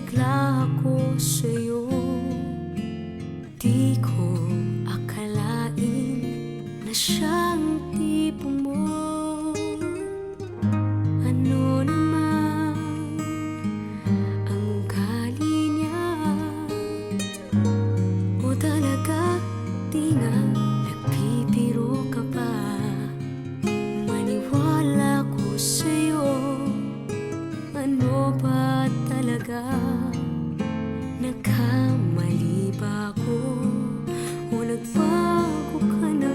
nabigla ako sa'yo. Di ko akalain na siyang tipo mo. Ano naman ang ugali niya? O talaga di nga nagpipiro ka pa? Maniwala ko sa'yo. Ano ba talaga? Nagkamali ba ako o nagbago ka na?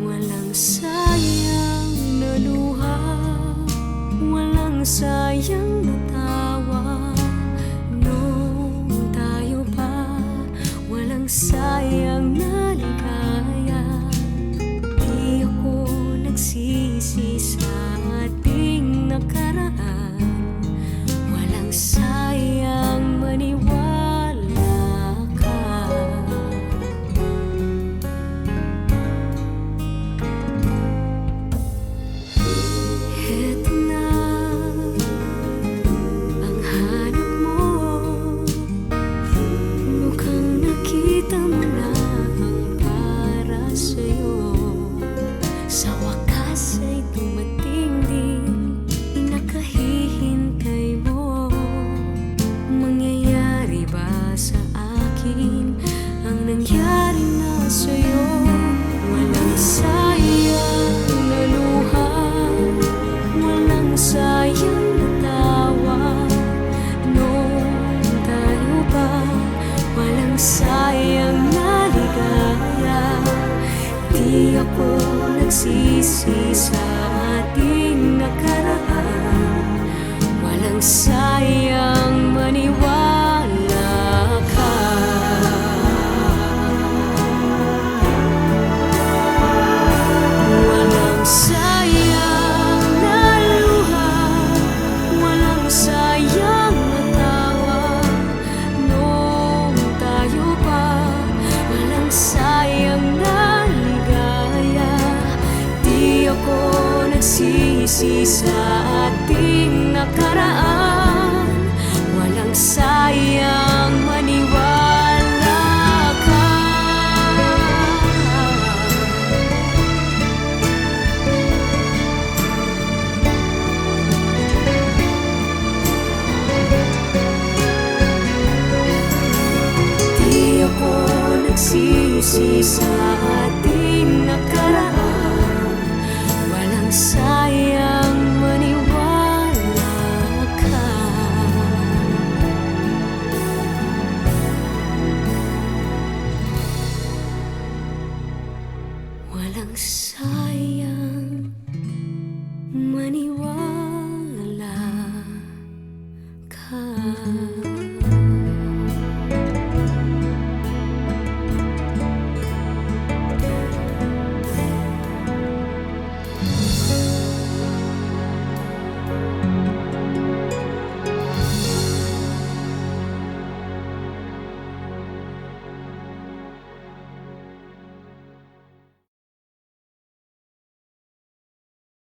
Walang sayang na luha, walang sayang na tawa. Nung tayo pa, walang sayang na ligaya. Di ako nagsisi sa ating nakaraan. Walang sayang maniwala ka. Heto na ang hanap mo. Mukhang nakita mo na ang para sa'yo. Sa wakas ay dumating din, inakahihintay mo. Mangyayari ba sa akin ang nangyari na sa'yo? Walang sayang na luha, walang sayang na tawa. Nung tayo pa, walang sayang na ligaya. Di ako nagsisi sa ating nakaraan. Walang sayang maniwala ka. Walang sayang na luha, walang sayang na tawa. Nung tayo pa, walang sayang na ligaya. Di ako nagsisi sa ating nakaraan. Walang sayang maniwala ka. Di ako nagsisi sa ating nakaraan. Walang sayang